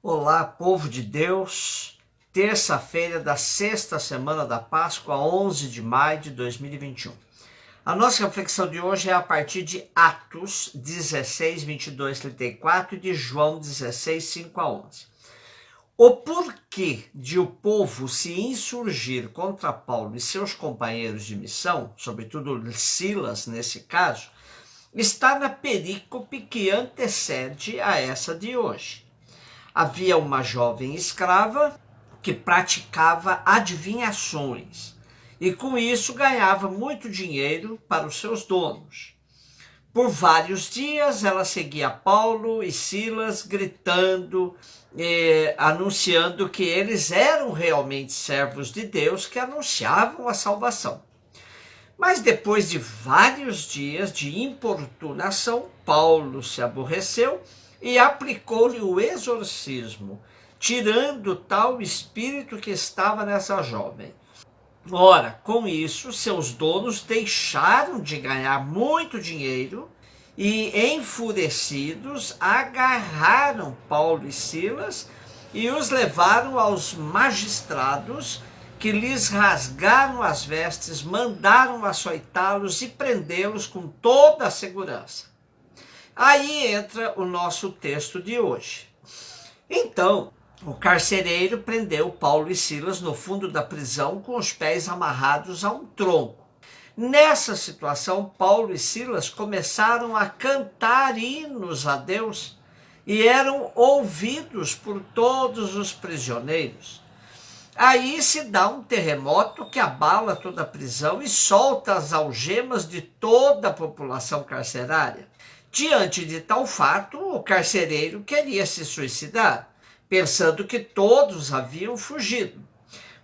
Olá, povo de Deus. Terça-feira da sexta semana da Páscoa, 11 de maio de 2021. A nossa reflexão de hoje é a partir de Atos 16, 22, 34 e de João 16, 5 a 11. O porquê de o povo se insurgir contra Paulo e seus companheiros de missão, sobretudo Silas nesse caso, está na perícope que antecede a essa de hoje. Havia uma jovem escrava que praticava adivinhações e com isso ganhava muito dinheiro para os seus donos. Por vários dias ela seguia Paulo e Silas gritando, anunciando que eles eram realmente servos de Deus que anunciavam a salvação. Mas depois de vários dias de importunação, Paulo se aborreceu e aplicou-lhe o exorcismo, tirando tal espírito que estava nessa jovem. Ora, com isso, seus donos deixaram de ganhar muito dinheiro e, enfurecidos, agarraram Paulo e Silas e os levaram aos magistrados, que lhes rasgaram as vestes, mandaram açoitá-los e prendê-los com toda a segurança. Aí entra o nosso texto de hoje. Então, o carcereiro prendeu Paulo e Silas no fundo da prisão com os pés amarrados a um tronco. Nessa situação, Paulo e Silas começaram a cantar hinos a Deus e eram ouvidos por todos os prisioneiros. Aí se dá um terremoto que abala toda a prisão e solta as algemas de toda a população carcerária. Diante de tal fato, o carcereiro queria se suicidar, pensando que todos haviam fugido.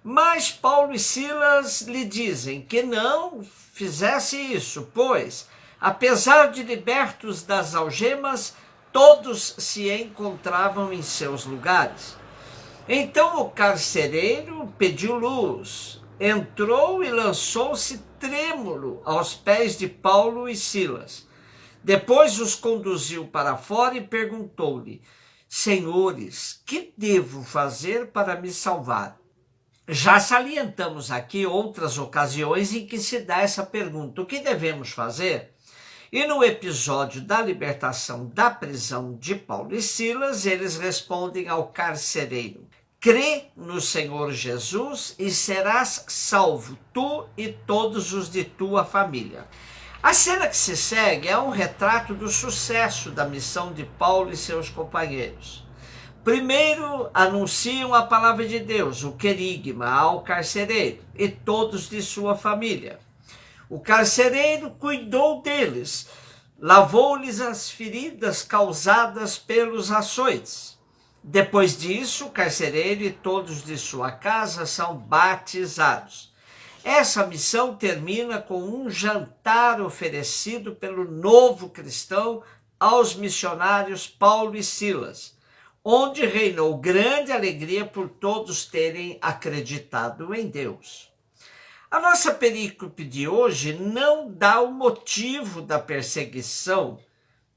Mas Paulo e Silas lhe dizem que não fizesse isso, pois, apesar de libertos das algemas, todos se encontravam em seus lugares. Então o carcereiro pediu luz, entrou e lançou-se trêmulo aos pés de Paulo e Silas. Depois os conduziu para fora e perguntou-lhe: Senhores, que devo fazer para me salvar? Já salientamos aqui outras ocasiões em que se dá essa pergunta: o que devemos fazer? E no episódio da libertação da prisão de Paulo e Silas, eles respondem ao carcereiro: crê no Senhor Jesus e serás salvo, tu e todos os de tua família. A cena que se segue é um retrato do sucesso da missão de Paulo e seus companheiros. Primeiro anunciam a palavra de Deus, o querigma, ao carcereiro e todos de sua família. O carcereiro cuidou deles, lavou-lhes as feridas causadas pelos açoites. Depois disso, o carcereiro e todos de sua casa são batizados. Essa missão termina com um jantar oferecido pelo novo cristão aos missionários Paulo e Silas, onde reinou grande alegria por todos terem acreditado em Deus. A nossa perícope de hoje não dá o motivo da perseguição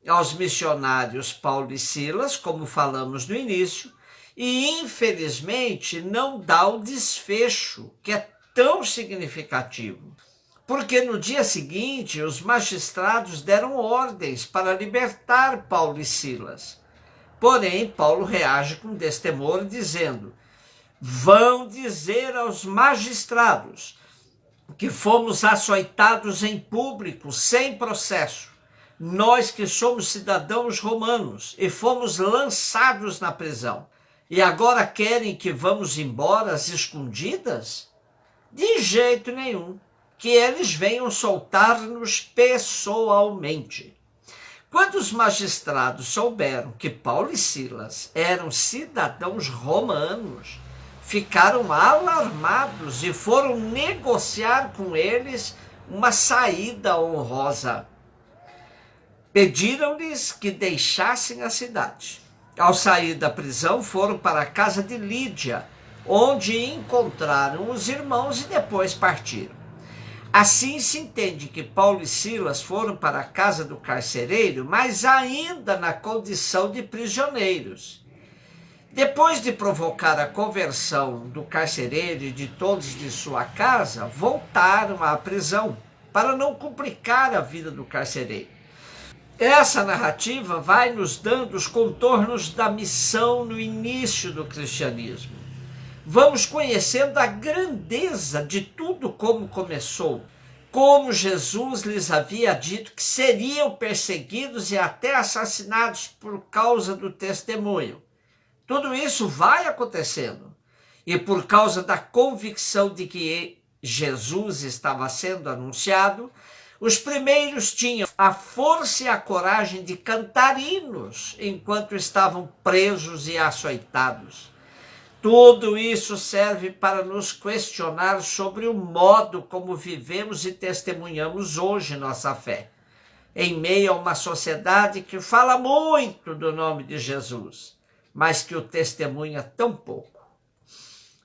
aos missionários Paulo e Silas, como falamos no início, e infelizmente não dá o desfecho, que é tão significativo, porque no dia seguinte os magistrados deram ordens para libertar Paulo e Silas. Porém, Paulo reage com destemor, dizendo: vão dizer aos magistrados que fomos açoitados em público, sem processo, nós que somos cidadãos romanos, e fomos lançados na prisão. E agora querem que vamos embora às escondidas? De jeito nenhum, que eles venham soltar-nos pessoalmente. Quando os magistrados souberam que Paulo e Silas eram cidadãos romanos, ficaram alarmados e foram negociar com eles uma saída honrosa. Pediram-lhes que deixassem a cidade. Ao sair da prisão, foram para a casa de Lídia, onde encontraram os irmãos e depois partiram. Assim se entende que Paulo e Silas foram para a casa do carcereiro, mas ainda na condição de prisioneiros. Depois de provocar a conversão do carcereiro e de todos de sua casa, voltaram à prisão para não complicar a vida do carcereiro. Essa narrativa vai nos dando os contornos da missão no início do cristianismo. Vamos conhecendo a grandeza de tudo como começou, como Jesus lhes havia dito que seriam perseguidos e até assassinados por causa do testemunho. Tudo isso vai acontecendo. E por causa da convicção de que Jesus estava sendo anunciado, os primeiros tinham a força e a coragem de cantar hinos enquanto estavam presos e açoitados. Tudo isso serve para nos questionar sobre o modo como vivemos e testemunhamos hoje nossa fé, em meio a uma sociedade que fala muito do nome de Jesus, mas que o testemunha tão pouco.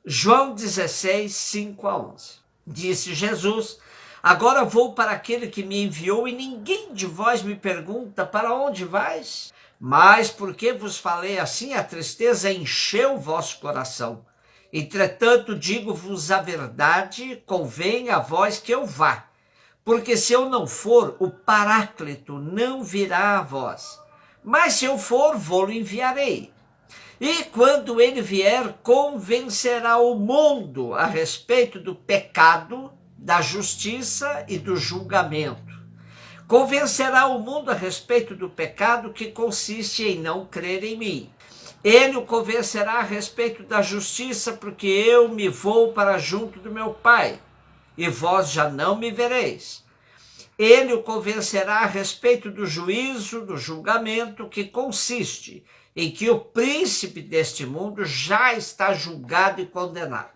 João 16, 5 a 11. Disse Jesus: agora vou para aquele que me enviou, e ninguém de vós me pergunta: para onde vais? Mas porque vos falei assim, a tristeza encheu o vosso coração. Entretanto, digo-vos a verdade, convém a vós que eu vá. Porque se eu não for, o Paráclito não virá a vós. Mas se eu for, vou-lo enviarei. E quando ele vier, convencerá o mundo a respeito do pecado, da justiça e do julgamento. Convencerá o mundo a respeito do pecado, que consiste em não crer em mim. Ele o convencerá a respeito da justiça, porque eu me vou para junto do meu Pai, e vós já não me vereis. Ele o convencerá a respeito do juízo, do julgamento, que consiste em que o príncipe deste mundo já está julgado e condenado.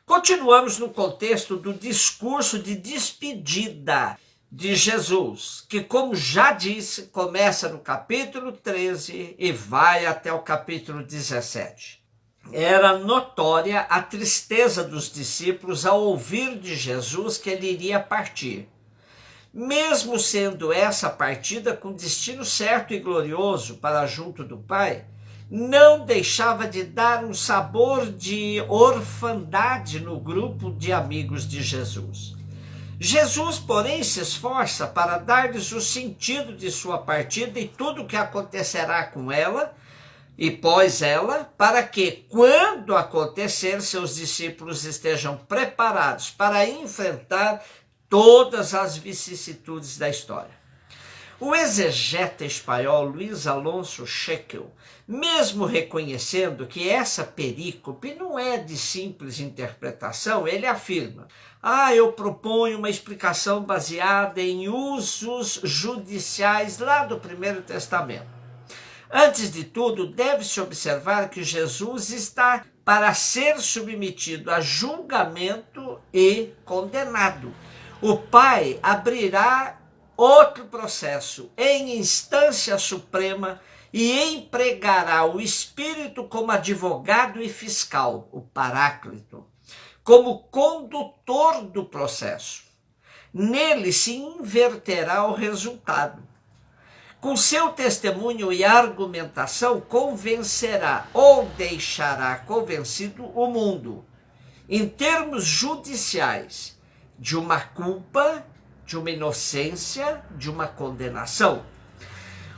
Continuamos no contexto do discurso de despedida de Jesus, que, como já disse, começa no capítulo 13 e vai até o capítulo 17. Era notória a tristeza dos discípulos ao ouvir de Jesus que ele iria partir. Mesmo sendo essa partida com destino certo e glorioso para junto do Pai, não deixava de dar um sabor de orfandade no grupo de amigos de Jesus. Jesus, porém, se esforça para dar-lhes o sentido de sua partida e tudo o que acontecerá com ela e pós ela, para que, quando acontecer, seus discípulos estejam preparados para enfrentar todas as vicissitudes da história. O exegeta espanhol Luís Alonso Scheckel, mesmo reconhecendo que essa perícope não é de simples interpretação, ele afirma: eu proponho uma explicação baseada em usos judiciais lá do Primeiro Testamento. Antes de tudo, deve-se observar que Jesus está para ser submetido a julgamento e condenado. O Pai abrirá outro processo em instância suprema e empregará o Espírito como advogado e fiscal, o Paráclito, como condutor do processo. Nele se inverterá o resultado. Com seu testemunho e argumentação, convencerá ou deixará convencido o mundo, em termos judiciais, de uma culpa, de uma inocência, de uma condenação.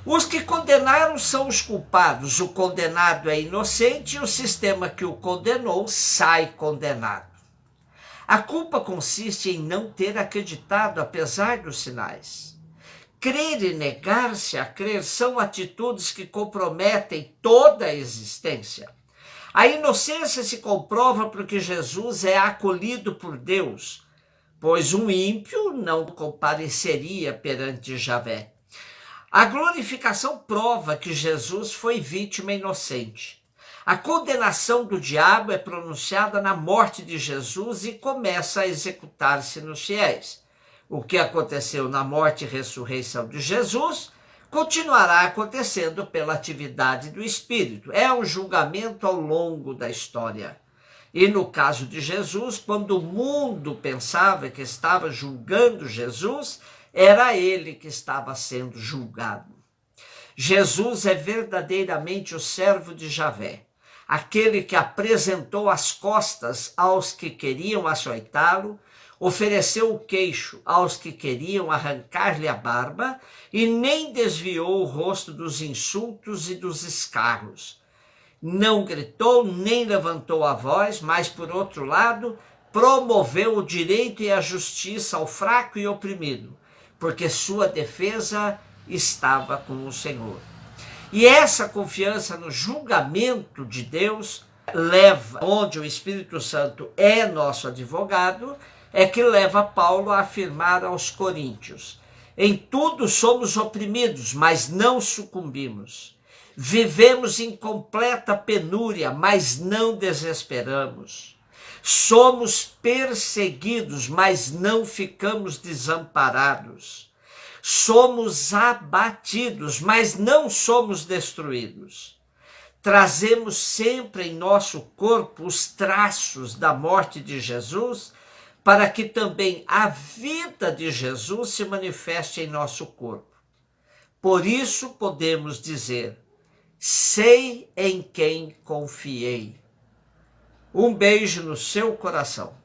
Os que condenaram são os culpados, o condenado é inocente e o sistema que o condenou sai condenado. A culpa consiste em não ter acreditado apesar dos sinais. Crer e negar-se a crer são atitudes que comprometem toda a existência. A inocência se comprova porque Jesus é acolhido por Deus, pois um ímpio não compareceria perante Javé. A glorificação prova que Jesus foi vítima inocente. A condenação do diabo é pronunciada na morte de Jesus e começa a executar-se nos fiéis. O que aconteceu na morte e ressurreição de Jesus continuará acontecendo pela atividade do Espírito. É um julgamento ao longo da história. E no caso de Jesus, quando o mundo pensava que estava julgando Jesus, era ele que estava sendo julgado. Jesus é verdadeiramente o servo de Javé, aquele que apresentou as costas aos que queriam açoitá-lo, ofereceu o queixo aos que queriam arrancar-lhe a barba e nem desviou o rosto dos insultos e dos escarros. Não gritou nem levantou a voz, mas, por outro lado, promoveu o direito e a justiça ao fraco e oprimido, porque sua defesa estava com o Senhor. E essa confiança no julgamento de Deus leva, onde o Espírito Santo é nosso advogado, é que leva Paulo a afirmar aos coríntios: em tudo somos oprimidos, mas não sucumbimos. Vivemos em completa penúria, mas não desesperamos. Somos perseguidos, mas não ficamos desamparados. Somos abatidos, mas não somos destruídos. Trazemos sempre em nosso corpo os traços da morte de Jesus, para que também a vida de Jesus se manifeste em nosso corpo. Por isso podemos dizer: sei em quem confiei. Um beijo no seu coração.